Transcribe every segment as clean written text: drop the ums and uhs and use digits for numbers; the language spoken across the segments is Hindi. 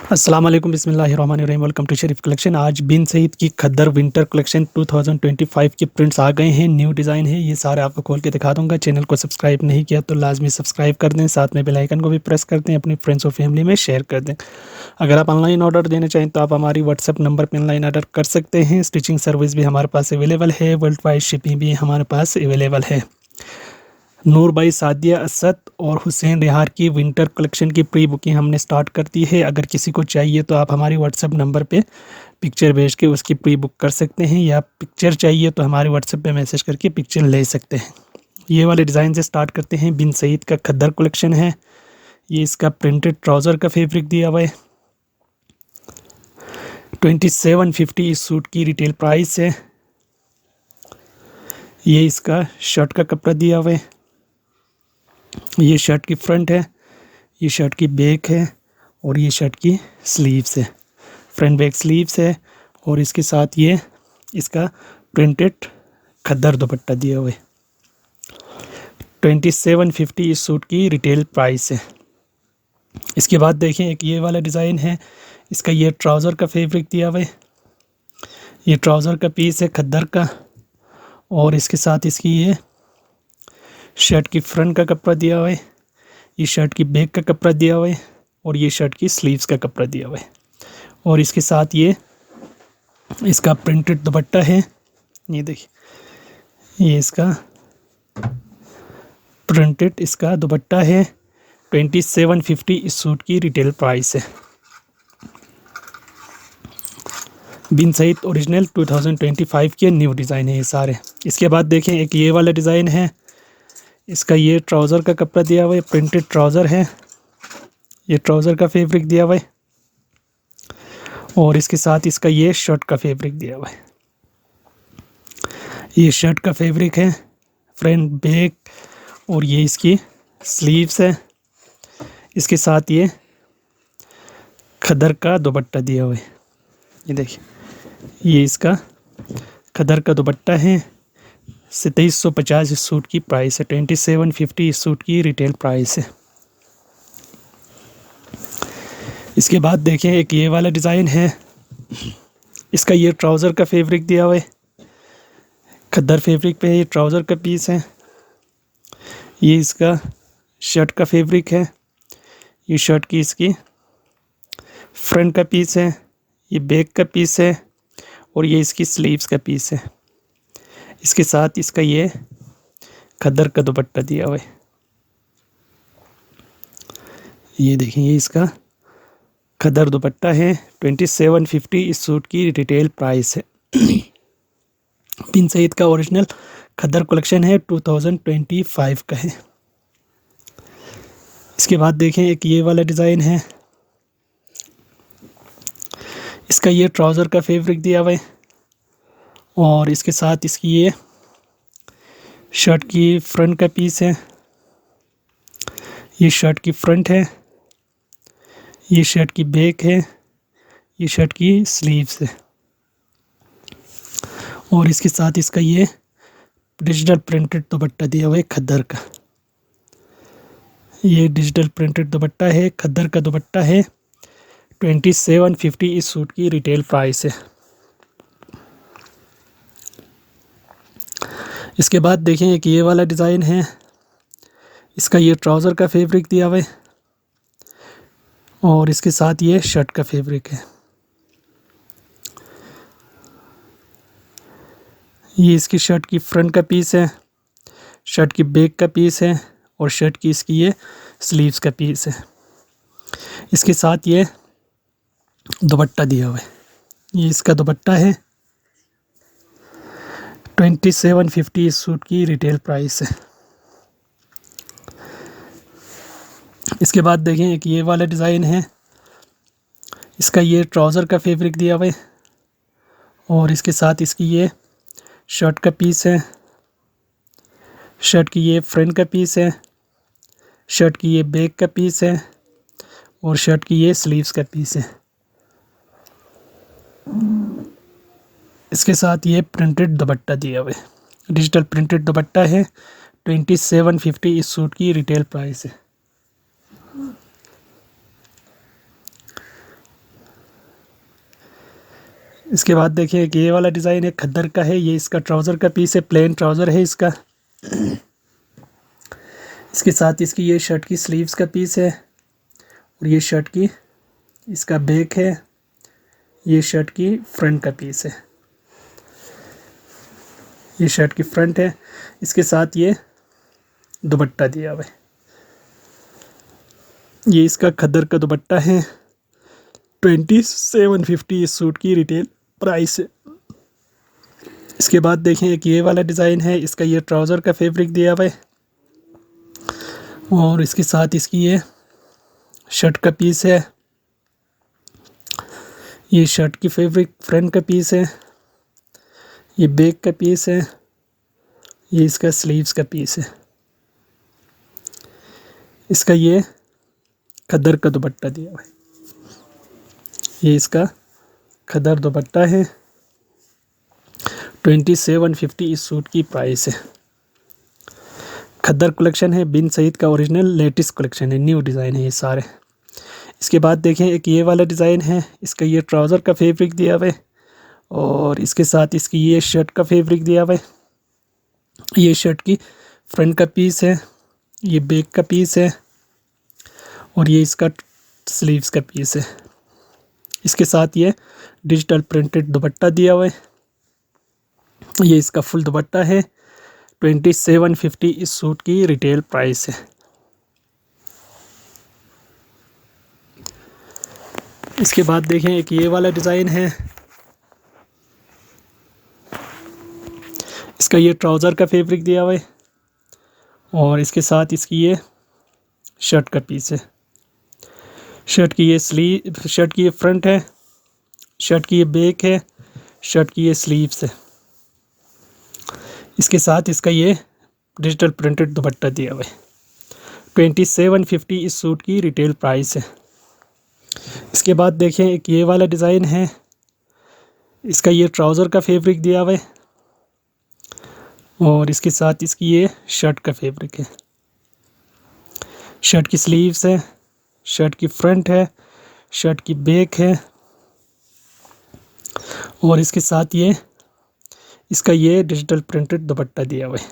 अस्सलाम वालेकुम बिस्मिल्लाहिर्रहमानिर्रहीम। Welcome to Sharif collection. आज बिन सईद की खद्दर विंटर कलेक्शन 2025 के प्रिंट्स आ गए हैं। न्यू डिज़ाइन है, ये सारे आपको खोल के दिखा दूंगा। चैनल को सब्सक्राइब नहीं किया तो लाजमी सब्सक्राइब कर दें, साथ में बेल आइकन को भी प्रेस कर दें, अपनी फ्रेंड्स और फैमिली में शेयर कर दें। अगर आप ऑनलाइन ऑर्डर देना चाहें तो आप हमारी व्हाट्सएप नंबर पर ऑनलाइन ऑर्डर कर सकते हैं। स्टिचिंग सर्विस भी हमारे पास अवेलेबल है, वर्ल्ड वाइड शिपिंग भी हमारे पास अवेलेबल है। नूर भाई, सादिया असद और हुसैन रिहार की विंटर कलेक्शन की प्री बुकिंग हमने स्टार्ट कर दी है। अगर किसी को चाहिए तो आप हमारी व्हाट्सएप नंबर पे पिक्चर भेज के उसकी प्री बुक कर सकते हैं, या पिक्चर चाहिए तो हमारे व्हाट्सएप पे मैसेज करके पिक्चर ले सकते हैं। ये वाले डिज़ाइन से स्टार्ट करते हैं। बिन सईद का खद्दर कलेक्शन है। ये इसका प्रिंटेड ट्राउज़र का फैब्रिक दिया हुआ है। 2750 इस सूट की रिटेल प्राइस है। ये इसका शर्ट का कपड़ा दिया हुआ है। ये शर्ट की फ्रंट है, ये शर्ट की बैक है और ये शर्ट की स्लीव्स है। फ्रंट बैक स्लीव्स है और इसके साथ ये इसका प्रिंटेड खद्दर दुपट्टा दिया हुआ है। 2750 इस सूट की रिटेल प्राइस है। इसके बाद देखें, एक ये वाला डिज़ाइन है। इसका ये ट्राउज़र का फैब्रिक दिया हुआ है। ये ट्राउज़र का पीस है खद्दर का, और इसके साथ इसकी ये शर्ट की फ्रंट का कपड़ा दिया हुआ है, ये शर्ट की बैक का कपड़ा दिया हुआ है और ये शर्ट की स्लीव्स का कपड़ा दिया हुआ है। और इसके साथ ये इसका प्रिंटेड दुपट्टा है। ये देखिए, ये इसका प्रिंटेड इसका दुपट्टा है। 2750 इस सूट की रिटेल प्राइस है। बिन सईद ओरिजिनल 2025 के न्यू डिज़ाइन है ये सारे। इसके बाद देखें, एक ये वाला डिज़ाइन है। इसका ये ट्राउज़र का कपड़ा दिया हुआ है, प्रिंटेड ट्राउज़र है। ये ट्राउज़र का फैब्रिक दिया हुआ है और इसके साथ इसका ये शर्ट का फैब्रिक दिया हुआ है। ये शर्ट का फैब्रिक है, फ्रंट बैक, और ये इसकी स्लीव्स है। इसके साथ ये खद्दर का दुपट्टा दिया हुआ है। ये देखिए, ये इसका खद्दर का दुपट्टा है। 2750 इस सूट की प्राइस है। 2750 इस सूट की रिटेल प्राइस है। इसके बाद देखें, एक ये वाला डिज़ाइन है। इसका ये ट्राउज़र का फैब्रिक दिया हुआ है, खद्दर फैब्रिक पे ये ट्राउज़र का पीस है। ये इसका शर्ट का फैब्रिक है। ये शर्ट की इसकी फ्रंट का पीस है, ये बैक का पीस है और ये इसकी स्लीव्स का पीस है। इसके साथ इसका ये खद्दर का दुपट्टा दिया हुआ है। ये देखिए, ये इसका खद्दर दुपट्टा है। 2750 इस सूट की रिटेल प्राइस है। बिन सईद का ओरिजिनल खद्दर कलेक्शन है, 2025 का है। इसके बाद देखें, एक ये वाला डिज़ाइन है। इसका ये ट्राउज़र का फैब्रिक दिया हुआ है और इसके साथ इसकी ये शर्ट की फ्रंट का पीस है। ये शर्ट की फ्रंट है, ये शर्ट की बैक है, ये शर्ट की स्लीव्स है और इसके साथ इसका ये डिजिटल प्रिंटेड दुपट्टा दिया हुआ है खद्दर का। ये डिजिटल प्रिंटेड दुपट्टा है, खद्दर का दुपट्टा है। 2750 इस सूट की रिटेल प्राइस है। इसके बाद देखें, एक ये वाला डिज़ाइन है। इसका ये ट्राउज़र का फैब्रिक दिया हुआ है और इसके साथ ये शर्ट का फैब्रिक है। ये इसकी शर्ट की फ्रंट का पीस है, शर्ट की बैक का पीस है और शर्ट की इसकी ये स्लीव्स का पीस है। इसके साथ ये दुपट्टा दिया हुआ है। ये इसका दुपट्टा है। 2750 इस सूट की रिटेल प्राइस है। इसके बाद देखें, एक ये वाला डिज़ाइन है। इसका ये ट्राउज़र का फैब्रिक दिया हुआ है और इसके साथ इसकी ये शर्ट का पीस है। शर्ट की ये फ्रंट का पीस है, शर्ट की ये बैक का पीस है और शर्ट की ये स्लीव्स का पीस है। इसके साथ ये प्रिंटेड दुपट्टा दिया हुआ है, डिजिटल प्रिंटेड दुपट्टा है। 2750 इस सूट की रिटेल प्राइस है। इसके बाद देखिए कि ये वाला डिज़ाइन है, खद्दर का है। ये इसका ट्राउज़र का पीस है, प्लेन ट्राउज़र है इसका। इसके साथ इसकी ये शर्ट की स्लीव्स का पीस है और ये शर्ट की इसका बैक है, ये शर्ट की फ्रंट का पीस है। ये शर्ट की फ्रंट है। इसके साथ ये दुपट्टा दिया हुआ है। ये इसका खद्दर का दुपट्टा है। 2750 इस सूट की रिटेल प्राइस है। इसके बाद देखें एक ये वाला डिज़ाइन है। इसका ये ट्राउज़र का फैब्रिक दिया हुआ है और इसके साथ इसकी ये शर्ट का पीस है। ये शर्ट की फैब्रिक फ्रंट का पीस है, ये बैक का पीस है, ये इसका स्लीव्स का पीस है। इसका ये खद्दर का दुपट्टा दिया हुआ है। ये इसका खद्दर दुपट्टा है। 2750 इस सूट की प्राइस है। खद्दर कलेक्शन है, बिन सईद का ओरिजिनल लेटेस्ट कलेक्शन है, न्यू डिज़ाइन है ये सारे। इसके बाद देखें एक ये वाला डिज़ाइन है। इसका ये ट्राउज़र का फैब्रिक दिया हुआ है और इसके साथ इसकी ये शर्ट का फैब्रिक दिया हुआ है। ये शर्ट की फ्रंट का पीस है, ये बैक का पीस है और ये इसका स्लीव्स का पीस है। इसके साथ ये डिजिटल प्रिंटेड दुपट्टा दिया हुआ है। ये इसका फुल दुपट्टा है। 2750 इस सूट की रिटेल प्राइस है। इसके बाद देखें एक ये वाला डिज़ाइन है। इसका ये ट्राउज़र का फैब्रिक दिया हुआ है और इसके साथ इसकी ये शर्ट का पीस है। शर्ट की ये फ्रंट है, शर्ट की ये बैक है, शर्ट की ये स्लीव्स है। इसके साथ इसका ये डिजिटल प्रिंटेड दुपट्टा दिया हुआ है। 2750 इस सूट की रिटेल प्राइस है। इसके बाद देखें एक ये वाला डिज़ाइन है। इसका ये ट्राउज़र का फैब्रिक दिया हुआ है और इसके साथ इसकी ये शर्ट का फैब्रिक है। शर्ट की स्लीव्स है, शर्ट की फ्रंट है, शर्ट की बैक है और इसके साथ ये इसका ये डिजिटल प्रिंटेड दुपट्टा दिया हुआ है।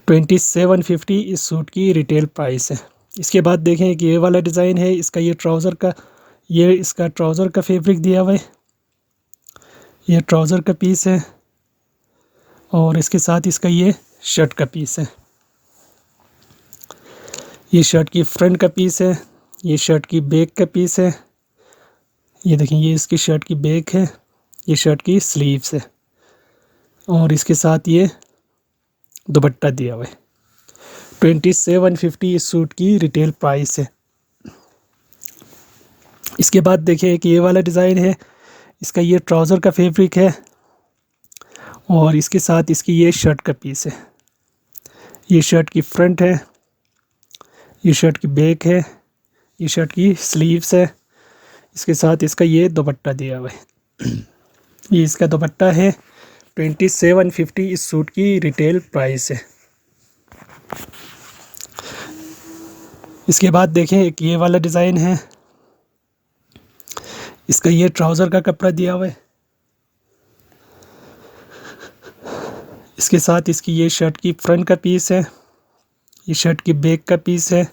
2750 इस सूट की रिटेल प्राइस है। इसके बाद देखें कि ये वाला डिज़ाइन है। इसका ये इसका ट्राउज़र का फैब्रिक दिया हुआ है। ये ट्राउज़र का पीस है और इसके साथ इसका ये शर्ट का पीस है। ये शर्ट की फ्रंट का पीस है, ये शर्ट की बैक का पीस है। ये देखें ये इसकी शर्ट की बैक है, ये शर्ट की स्लीव्स है और इसके साथ ये दुपट्टा दिया हुआ है। 2750 इस सूट की रिटेल प्राइस है। इसके बाद देखिए एक ये वाला डिज़ाइन है। इसका ये ट्राउज़र का फैब्रिक है और इसके साथ इसकी ये शर्ट का पीस है। ये शर्ट की फ्रंट है, ये शर्ट की बैक है, ये शर्ट की स्लीव्स है। इसके साथ इसका ये दुपट्टा दिया हुआ है। ये इसका दुपट्टा है। 2750 इस सूट की रिटेल प्राइस है। इसके बाद देखें एक ये वाला डिज़ाइन है। इसका ये ट्राउज़र का कपड़ा दिया हुआ है। इसके साथ इसकी ये शर्ट की फ्रंट का पीस है, ये शर्ट की बैक का पीस है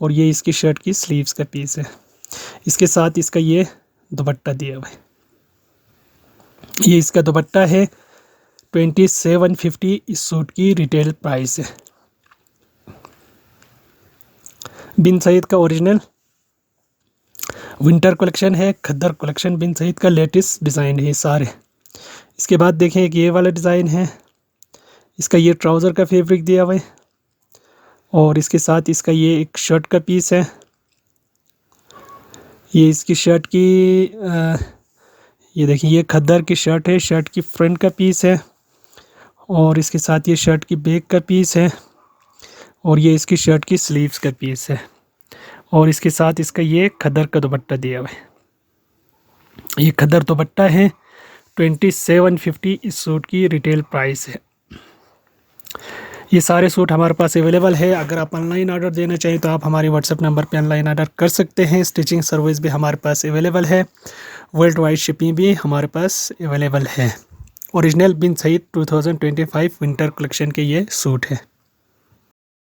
और ये इसकी शर्ट की स्लीव्स का पीस है। इसके साथ इसका ये दुपट्टा दिया हुआ है। ये इसका दुपट्टा है। 2750 इस सूट की रिटेल प्राइस है। बिन सईद का ओरिजिनल विंटर कलेक्शन है। खद्दर कलेक्शन बिन सईद का लेटेस्ट डिज़ाइन है सारे। इसके बाद देखें एक ये वाला डिज़ाइन है। इसका ये ट्राउज़र का फैब्रिक दिया हुआ है और इसके साथ इसका ये एक शर्ट का पीस है। ये इसकी शर्ट की ये देखिए ये खद्दर की शर्ट है। शर्ट की फ्रंट का पीस है और इसके साथ ये शर्ट की बैक का पीस है और ये इसकी शर्ट की स्लीव्स का पीस है और इसके साथ इसका ये खद्दर का दुपट्टा दिया हुआ है। ये खद्दर दुपट्टा है। 2750 इस सूट की रिटेल प्राइस है। ये सारे सूट हमारे पास अवेलेबल है। अगर आप ऑनलाइन ऑर्डर देना चाहें तो आप हमारे व्हाट्सएप नंबर पे ऑनलाइन ऑर्डर कर सकते हैं। स्टिचिंग सर्विस भी हमारे पास अवेलेबल है वर्ल्ड वाइड शिपिंग भी हमारे पास अवेलेबल है। ओरिजिनल बिन सईद 2025 विंटर कलेक्शन के ये सूट है।